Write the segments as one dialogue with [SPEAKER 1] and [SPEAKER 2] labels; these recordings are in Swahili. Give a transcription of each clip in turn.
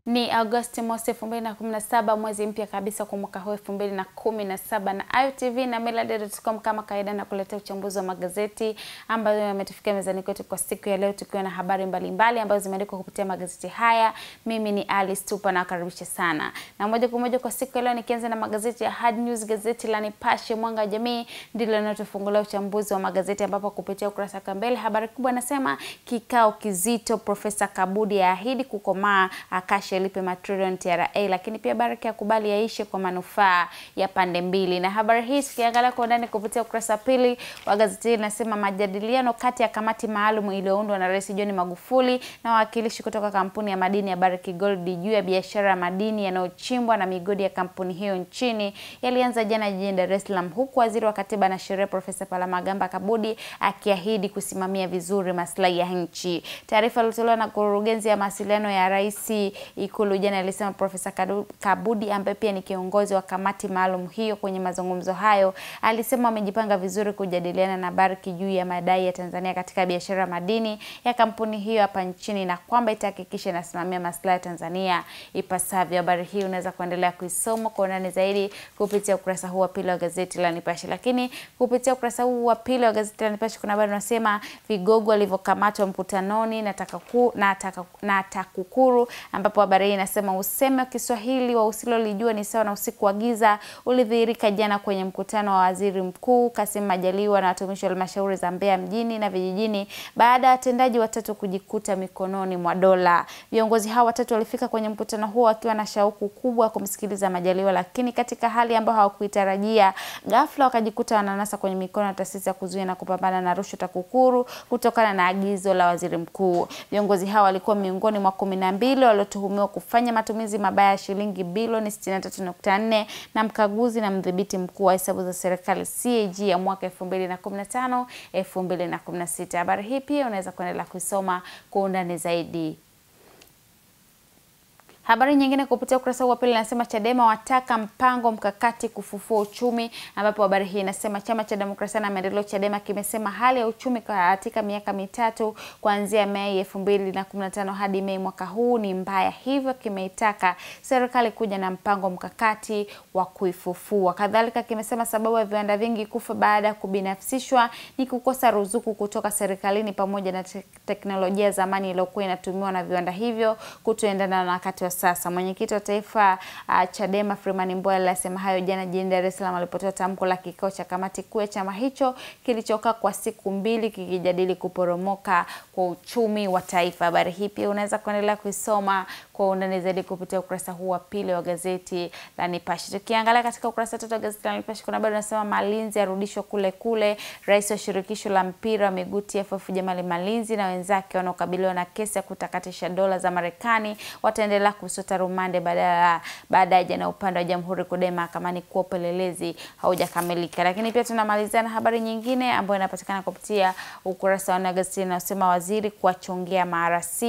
[SPEAKER 1] Ni Agosti mosi 2017, mwezi mpya kabisa kwa mwaka huu 2017, na AyoTV na Millardayo.com kama kawaida na kuletea uchambuzi wa magazeti ambayo yametufikia mezani kwetu kwa siku ya leo, tukiwa na habari mbalimbali ambazo zimeandikwa kupitia magazeti haya. Mimi ni Alice Tupa na karibisha sana. Na moja kwa moja kwa siku ya leo nikianza na magazeti ya Hard News. Gazeti la Nipashe Mwanga wa Jamii ndilo linalotufungulia uchambuzi wa magazeti, ambapo kupitia ukurasa wa mbele habari kubwa inasema kikao kizito, Profesa Kabudi aahidi kukomaa Akasha lipe matrilioni TRA, lakini pia Baraka yakubali yaishe kwa manufaa ya pande mbili. Na habari hii tukiangalia kwa ndani kupitia ukurasa pili wa gazeti hili inasema majadiliano kati ya kamati maalum iliyoundwa na Rais John Magufuli na wawakilishi kutoka kampuni ya madini ya Barrick Gold juu ya biashara ya madini yanayochimbwa na migodi ya kampuni hiyo nchini yalianza jana jijini Dar es Salaam, huku Waziri wa Katiba na Sheria Profesa Palamagamba Kabudi akiahidi kusimamia vizuri maslahi ya nchi. Taarifa iliyotolewa na kurugenzi ya mawasiliano ya Rais Ikulu jana alisema Profesa Kabudi, ambaye pia ni kiongozi wa kamati maalum hiyo, kwenye mazungumzo hayo alisema wamejipanga vizuri kujadiliana na Barrick juu ya madai ya Tanzania katika biashara ya madini ya kampuni hiyo hapa nchini, na kwamba itahakikisha inasimamia maslahi ya Tanzania ipasavyo. Habari hii unaweza kuendelea kuisoma kwa undani zaidi kupitia ukurasa huu wa pili wa gazeti la Nipashe. Lakini kupitia ukurasa huu wa pili wa gazeti la Nipashe kuna habari inasema vigogo walivyokamatwa mkutanoni na TAKUKURU, ambapo habari hii inasema useme wa Kiswahili wa usilolijua ni sawa na usiku wa giza ulidhihirika jana kwenye mkutano wa Waziri Mkuu Kassim Majaliwa na watumishi wa halmashauri za Mbeya mjini na vijijini, baada ya watendaji watatu kujikuta mikononi mwa dola. Viongozi hao watatu walifika kwenye mkutano huo wakiwa na shauku kubwa kumsikiliza Majaliwa, lakini katika hali ambayo hawakuitarajia, ghafla wakajikuta wananasa kwenye mikono ya taasisi ya kuzuia na kupambana na rushwa TAKUKURU kutokana na agizo la Waziri Mkuu. Viongozi hao walikuwa miongoni mwa 12 waliotuhumiwa kufanya matumizi mabaya ya shilingi bilioni 63.4 na mkaguzi na mdhibiti mkuu wa hesabu za serikali CAG ya mwaka 2015-2016. Habari hii pia unaweza kuendelea kusoma kwa undani zaidi. Habari nyingine kupitia ukurasa wa pili inasema Chadema wataka mpango mkakati kufufua uchumi, ambapo habari hii inasema chama cha demokrasia na maendeleo Chadema kimesema hali ya uchumi katika miaka mitatu kuanzia Mei 2015 hadi Mei mwaka huu ni mbaya, hivyo kimeitaka serikali kuja na mpango mkakati wa kuifufua. Kadhalika kimesema sababu ya viwanda vingi kufa baada ya kubinafsishwa ni kukosa ruzuku kutoka serikalini pamoja na teknolojia zamani iliyokuwa inatumiwa na viwanda hivyo kutoendana na wakati wa sasa. Mwenyekiti wa taifa Chadema Freeman Mbowe alisema hayo jana jijini Dar es Salaam alipotoa tamko la kikao cha kamati kuu ya chama hicho kilichokaa kwa siku mbili kikijadili kuporomoka kwa uchumi wa taifa. Habari hii pia unaweza kuendelea kuisoma kwa undani zaidi kupitia ukurasa huu wa pili wa gazeti la Nipashe. Tukiangalia katika ukurasa wa tatu wa gazeti la Nipashe kuna habari inasema Malinzi arudishwa kule. Rais wa shirikisho la mpira wa miguu TFF Jamali Malinzi na wenzake wanaokabiliwa na kesi ya kutakatisha dola za Marekani wataendelea kusota rumande baada ya jana upande wa jamhuri kudai mahakamani kuwa upelelezi haujakamilika. Lakini pia tunamalizia na habari nyingine ambayo inapatikana kupitia ukurasa wa gazeti inasema waziri kuwachongea MRC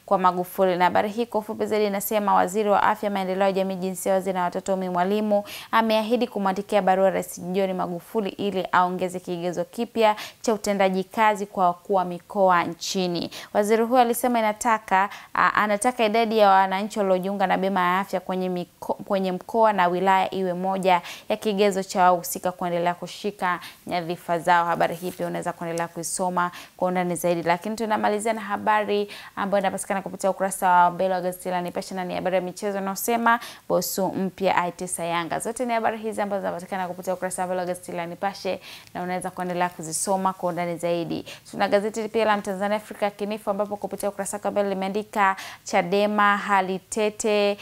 [SPEAKER 1] kwa Magufuli, na habari hii kwa ufupi zaidi inasema waziri wa afya, maendeleo ya jamii, jinsia, wazee na watoto Umi Mwalimu ameahidi kumwandikia barua Rais John Magufuli ili aongeze kigezo kipya cha utendaji kazi kwa wakuu wa mikoa nchini. Waziri huyo alisema anataka idadi ya wananchi waliojiunga na bima ya afya kwenye mkoa na wilaya iwe moja ya kigezo cha wahusika kuendelea kushika nyadhifa zao. Habari hii pia unaweza kuendelea kuisoma kwa undani zaidi. Lakini tunamalizia na habari ambayo inapatikana kupitia ukurasa wa mbele wa gazeti la Nipashe, na ni habari ya michezo inayosema bosu mpya aitesa Yanga. Zote ni habari hizi ambazo zinapatikana kupitia ukurasa wa mbele wa gazeti la Nipashe na unaweza kuendelea kuzisoma kwa undani zaidi. Tuna gazeti pia la Mtanzania Afrika Kinifu, ambapo kupitia ukurasa wa mbele limeandika Chadema hali tete,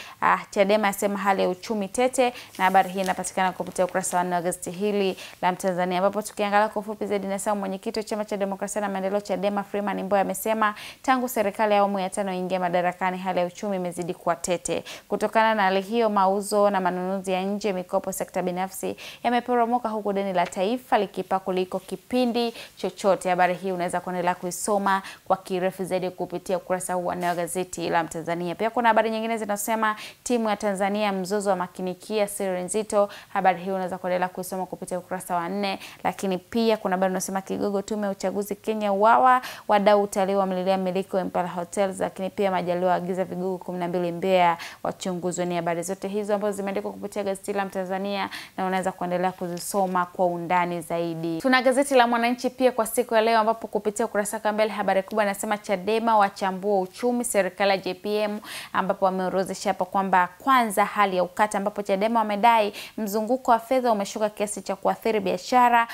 [SPEAKER 1] Chadema yasema hali ya uchumi tete, na habari hii inapatikana kupitia ukurasa wa gazeti hili la Mtanzania, ambapo tukiangalia kwa ufupi zaidi inasema mwenyekiti wa chama cha demokrasia na maendeleo Chadema Freeman Mbowe amesema tangu serikali ya awamu ya 5 ingia madarakani hali ya uchumi imezidi kuwa tete. Kutokana na hali hiyo, mauzo na manunuzi ya nje, mikopo sekta binafsi yameporomoka, huku deni la taifa likipa kuliko kipindi chochote. Habari hii unaweza kuendelea kuisoma kwa kirefu zaidi kupitia ukurasa huu wa gazeti la Mtanzania. Pia kuna habari nyingine nyingine zinasema timu ya Tanzania mzozo wa makinikia siri nzito. Habari hii unaweza kuendelea kusoma kupitia ukurasa wa 4. Lakini pia kuna habari inasema kigogo tume ya uchaguzi Kenya uawa, wadau utalii wamlilia miliki wa Impala Hotels. Lakini pia Majaliwa agiza vigogo 12 Mbeya wachunguzwe. Ni habari zote hizo ambazo zimeandikwa kupitia gazeti la Mtanzania na unaweza kuendelea kuzisoma kwa undani zaidi. Tuna gazeti la Mwananchi pia kwa siku ya leo ambapo kupitia ukurasa wa mbele habari kubwa inasema Chadema wachambua uchumi serikali ya JPM, ambapo wameorodhesha hapa kwamba kwanza hali ya ukata, ambapo Chadema wamedai mzunguko wa fedha umeshuka kiasi cha kuathiri biashara,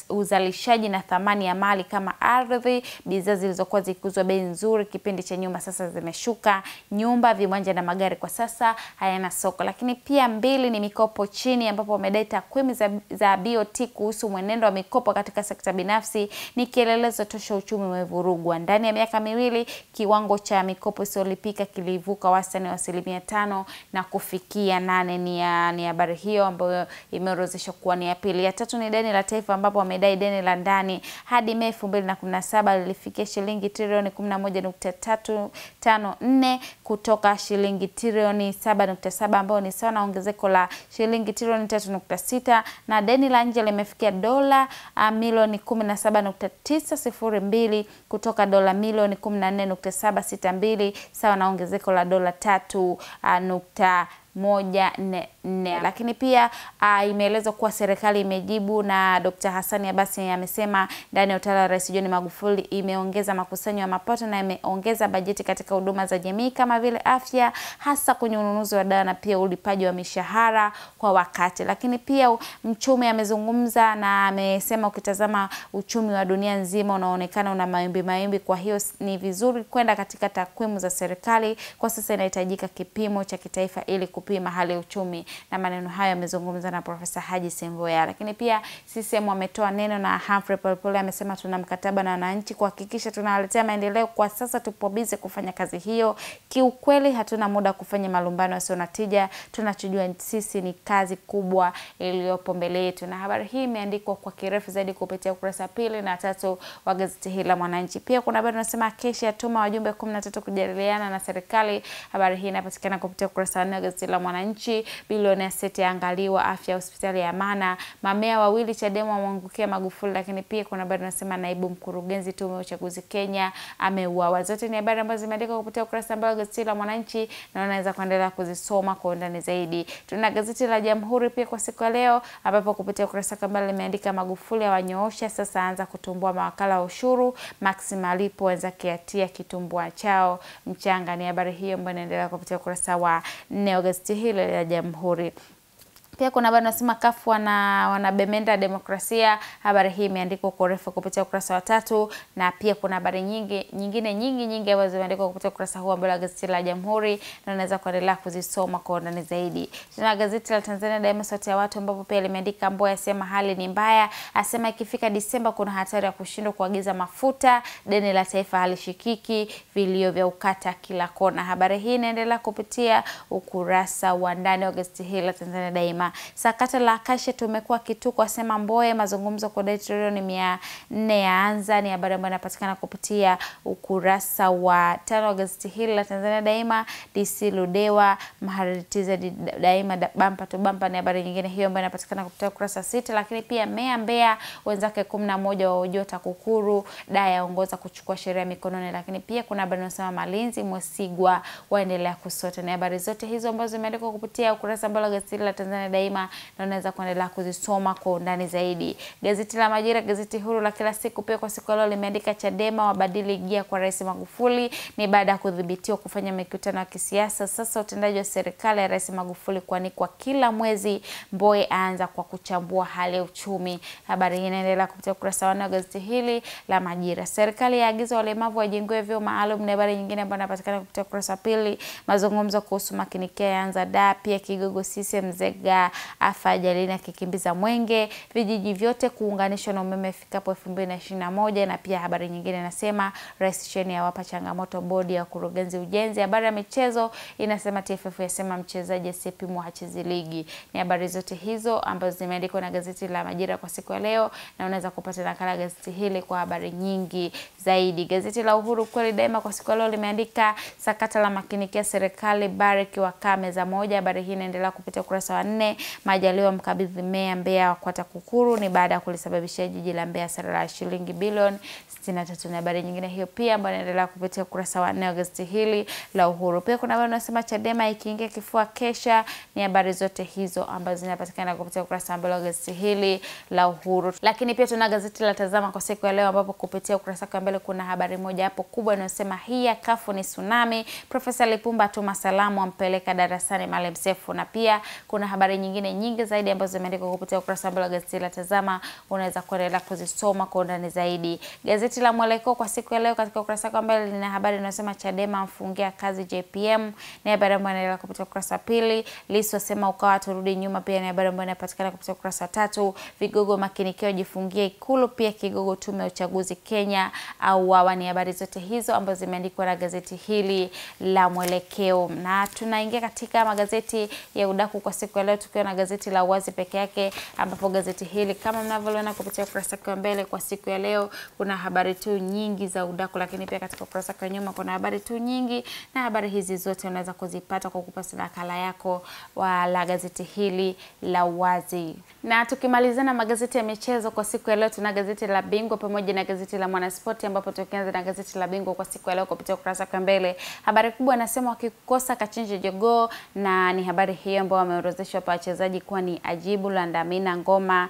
[SPEAKER 1] uzalishaji na thamani ya mali kama ardhi. Bidhaa zilizokuwa zikiuzwa bei nzuri kipindi cha nyuma sasa zimeshuka. Nyumba, viwanja na magari kwa sasa hayana soko. Lakini pia 2 ni mikopo chini, ambapo wamedai takwimu za BOT kuhusu mwenendo wa mikopo katika sekta binafsi ni kielelezo tosha uchumi umevurugwa. Ndani ya miaka miwili kiwango cha mikopo isiyolipika kilivuka wastani wa 5% na kufikia 8. Ni habari hiyo ambayo imeorodheshwa kuwa ni ya pili. Ya tatu ni deni la taifa, ambapo wamedai deni la ndani hadi Mei 2017 lilifikia shilingi trilioni 11.354 kutoka shilingi trilioni 7.7 ambayo ni sawa na ongezeko la shilingi trilioni 3.6, na deni la nje limefikia dola milioni 17.902 kutoka dola milioni 14.762 sawa na ongezeko la dola 3.144. Lakini pia imeelezwa kuwa serikali imejibu, na Dr. Hassan Abasi amesema ndani ya utawala wa Rais John Magufuli imeongeza makusanyo ya mapato na imeongeza bajeti katika huduma za jamii kama vile afya, hasa kwenye ununuzi wa dawa na pia ulipaji wa mishahara kwa wakati. Lakini pia mchumi amezungumza na amesema ukitazama uchumi wa dunia nzima unaonekana una mawimbi, kwa hiyo ni vizuri kwenda katika takwimu za serikali. Kwa sasa inahitajika kipimo cha kitaifa ili kupima hali ya uchumi, na maneno hayo yamezungumza na Profesa Haji Semboya. Lakini pia CCM wametoa neno na Humphrey Polepole amesema tuna mkataba na wananchi kuhakikisha tunawaletea maendeleo. Kwa sasa tupo busy kufanya kazi hiyo. Kiukweli hatuna muda kufanya malumbano yasiyo na tija. Tunachojua sisi ni kazi kubwa iliyopo mbele yetu. Na habari hii imeandikwa kwa kirefu zaidi kupitia ukurasa 2 na 3 wa gazeti hili la Mwananchi. Pia kuna habari inasema kesha yatuma wajumbe 13 kujadiliana na serikali. Habari hii inapatikana kupitia ukurasa 4 wa gazeti la Mwananchi. Bilionea Seti yaangaliwa afya hospitali ya Amana. Mamea wawili Chadema wamwangukia Magufuli. Lakini pia kuna habari inasema naibu mkurugenzi tume ya uchaguzi Kenya ameuawa. Zote ni habari ambazo zimeandikwa kupitia ukurasa wa gazeti la Mwananchi na unaweza kuendelea kuzisoma kwa undani zaidi. Tuna gazeti la Jamhuri pia kwa siku ya leo ambapo kupitia ukurasa wa mbele limeandika Magufuli awanyoosha sasa anza kutumbua mawakala wa ushuru, Maxima alipo wenzake atia kitumbua chao mchanga. Ni habari hiyo ambayo inaendelea kupitia ukurasa wa 4 wa gazeti hili la Jamhuri. Pia kuna habari nasema kafu wanabemenda demokrasia. Habari hii imeandikwa kwa urefu kupitia ukurasa wa 3, na pia kuna habari nyingi ambazo zimeandikwa kupitia ukurasa huu ambao gazeti la Jamhuri na unaweza kuendelea kuzisoma kwa undani zaidi. Tuna gazeti la Tanzania Daima sauti ya watu ambapo pia limeandika Mboya asema hali ni mbaya, asema ikifika Disemba kuna hatari ya kushindwa kuagiza mafuta, deni la taifa halishikiki, vilio vya ukata kila kona. Habari hii inaendelea kupitia ukurasa wa ndani wa gazeti hili la Tanzania Daima. Sakata la Acacia tumekuwa kituko asema Mboya, mazungumzo kwa dai trilioni 400 yaanza. Ni habari ambayo inapatikana kupitia ukurasa wa 5 wa gazeti hili la Tanzania Daima. DC Ludewa Maharitiza Daima bampa to bampa, ni habari nyingine hiyo ambayo inapatikana kupitia ukurasa 6. Lakini pia Meya Mbeya wenzake 11 waojua TAKUKURU, dai yaongoza kuchukua sheria mikononi. Lakini pia kuna habari inasema Malinzi Mwesigwa waendelea kusota. Ni habari zote hizo ambazo zimeandikwa kupitia ukurasa wa gazeti la Tanzania Daima na unaweza kuendelea kuzisoma kwa undani zaidi. Gazeti la Majira, gazeti huru la kila siku, pia kwa siku leo limeandika Chadema wabadili gia kwa Rais Magufuli. Ni baada ya kudhibitiwa kufanya mikutano ya kisiasa. Sasa utendaji wa serikali ya Rais Magufuli kwani kwa kila mwezi. Mbowe aanza kwa kuchambua hali ya uchumi. Habari hii inaendelea kupitia ukurasa wa 4 wa gazeti hili la Majira. Serikali yaagiza walemavu wajengewe vyoo maalum. Na habari nyingine ambayo inapatikana kupitia ukurasa wa 2, mazungumzo kuhusu makinikia yaanza da. Pia kigogo CCM Zega Mbeya afa ajalini akikimbiza mwenge, vijiji vyote kuunganishwa na umeme ifikapo 2021. Na pia habari nyingine inasema Rais Sheni awapa changamoto bodi ya kurugenzi ujenzi. Habari ya michezo inasema TFF yasema mchezaji asiyepimwa hachezi ligi. Ni habari zote hizo ambazo zimeandikwa na gazeti la Majira kwa siku ya leo, na unaweza kupata nakala gazeti hili kwa habari nyingi zaidi. Gazeti la Uhuru kweli daima kwa siku ya leo limeandika sakata la makinikia serikali Barrick wakaa meza moja. Habari hii inaendelea kupitia ukurasa wa 4. Majaliwa mkabidhi meya Mbeya kwa TAKUKURU ni baada ya kulisababishia jiji la Mbeya hasara ya shilingi bilioni 63. Na habari nyingine hiyo pia ambayo inaendelea kupitia ukurasa wa 4 wa gazeti hili la Uhuru. Pia kuna habari inasema Chadema ikiingia kifua kesha. Ni habari zote hizo ambazo zinapatikana kupitia ukurasa wa mbele wa gazeti hili la Uhuru. Lakini pia tuna gazeti la Tazama kwa siku ya leo ambapo kupitia ukurasa wa mbele kuna habari moja hapo kubwa inayosema hii ya kafu ni tsunami. Profesa Lipumba atuma salamu ampeleka darasani Maalim Seif. Na pia kuna habari nyingine nyingi zaidi ambazo zimeandikwa kupitia ukurasa wa mbele wa gazeti la Tazama. Unaweza kuendelea kuzisoma kwa undani zaidi. Gazeti la Mwelekeo kwa siku ya leo katika ukurasa wa mbele lina habari inayosema Chadema amfungia kazi JPM. Ni habari ambayo inaendelea kupitia ukurasa wa 2. Lissu asema ukawa turudi nyuma, pia ni habari ambayo inapatikana kupitia ukurasa wa 3. Vigogo makinikio jifungia Ikulu, pia kigogo tume ya uchaguzi Kenya au wawa. Ni habari zote hizo ambazo zimeandikwa na gazeti hili la Mwelekeo. Na tunaingia katika magazeti ya udaku kwa siku ya leo tukiwa na gazeti la Uwazi peke yake, ambapo gazeti hili kama mnavyoona kupitia ukurasa wa mbele kwa siku ya leo kuna habari tu nyingi za udaku, lakini pia katika ukurasa wa nyuma kuna habari tu nyingi, na habari hizi zote unaweza kuzipata kwa kupata nakala yako la gazeti hili la Uwazi. Na tukimalizana magazeti ya michezo kwa siku ya leo tuna gazeti la Bingwa pamoja na gazeti la Mwanaspoti, ambapo tukianza na gazeti la Bingwa kwa siku ya leo kupitia ukurasa wa mbele habari kubwa inasema wakikosa kachinje jogoo, na ni habari hiyo ambayo wameorodheshwa pa wachezaji kuwa ni Ajibu Landamina Ngoma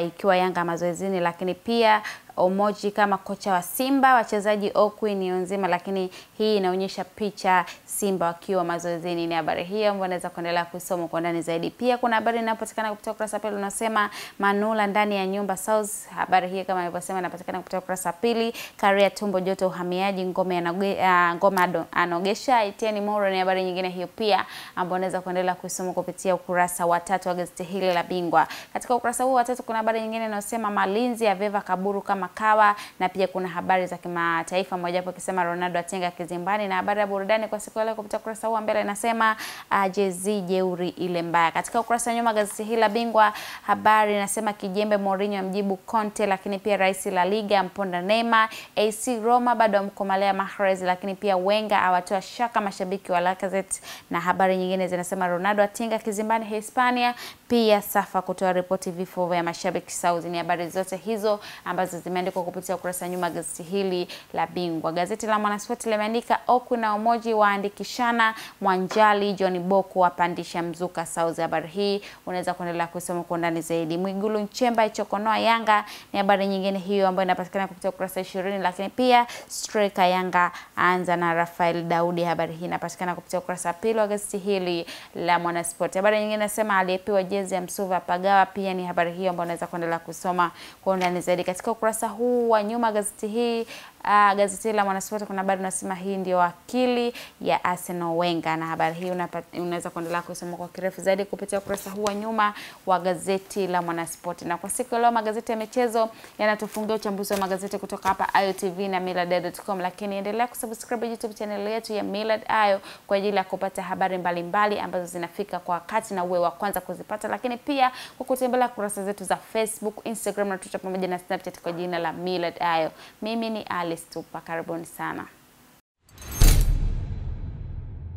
[SPEAKER 1] ikiwa Yanga mazoezini, lakini pia Omoji kama kocha wa Simba, wachezaji Okwi ni nzima, lakini hii inaonyesha picha Simba wakiwa mazoezini. Ni habari hiyo ambayo unaweza kuendelea kusoma kwa ndani zaidi. Pia kuna habari inayopatikana kupitia ukurasa wa pili unasema Manula ndani ya nyumba South. Habari hii kama nilivyosema inapatikana kupitia ukurasa wa pili. Karia tumbo joto uhamiaji ngoma anogesha Etienne Moro. Ni habari nyingine hiyo pia ambayo unaweza kuendelea kusoma kupitia ukurasa wa 3 wa gazeti hili la Bingwa. Katika ukurasa huu wa 3 kuna habari nyingine inayosema Malinzi ya Veva Kaburu kama kawa, na pia kuna habari za kimataifa moja hapo ikisema Ronaldo atenga kizimbani. Na habari ya burudani kwa siku ya leo kupitia ukurasa huu mbele inasema Jezi jeuri ile mbaya. Katika ukurasa wa nyuma gazeti hili la Bingwa habari inasema kijembe Mourinho amjibu Conte, lakini pia rais La Liga amponda Neymar, AC Roma bado amkomalea Mahrez, lakini pia Wenger awatoa shaka mashabiki wa Lacazette. Na habari nyingine zinasema Ronaldo atenga kizimbani Hispania, pia Safa kutoa ripoti vifo vya mashabiki Saudi. Ni habari zote hizo ambazo zimeandikwa kupitia ukurasa nyuma gazeti hili la Bingwa. Gazeti la Mwanaspoti limeandika Okwi na Omoji waandikishana, Mwanjali John Boko wapandisha mzuka Saudi. Habari hii unaweza kuendelea kusoma kwa ndani zaidi. Mwigulu Nchemba ichokonoa Yanga, ni habari nyingine hiyo ambayo inapatikana kupitia ukurasa 20, lakini pia striker Yanga anza na Rafael Daudi. Habari hii inapatikana kupitia ukurasa wa pili wa gazeti hili la Mwanaspoti. Habari nyingine inasema aliyepewa jezi ya Msuva pagawa, pia ni habari hiyo ambayo unaweza kuendelea kusoma kwa undani zaidi. Katika ukurasa huu wa nyuma gazeti la Mwanaspoti kuna habari inasema hii ndio akili ya Arsenal Wenger, na habari hii unaweza kuendelea kusoma kwa kirefu zaidi kupitia ukurasa huu wa nyuma wa gazeti la Mwanaspoti. Na kwa siku leo magazeti ya michezo yanatufungia uchambuzi wa magazeti kutoka hapa AyoTV na millardayo.com, lakini endelea kusubscribe YouTube channel yetu ya Millard Ayo kwa ajili ya kupata habari mbalimbali ambazo zinafika kwa wakati na uwe wa kwanza kuzipata, lakini pia kwa kutembelea kurasa zetu za Facebook, Instagram na Twitter pamoja na Snapchat kwa jina la Millard Ayo. Mimi ni Alice Tupa, karibuni sana.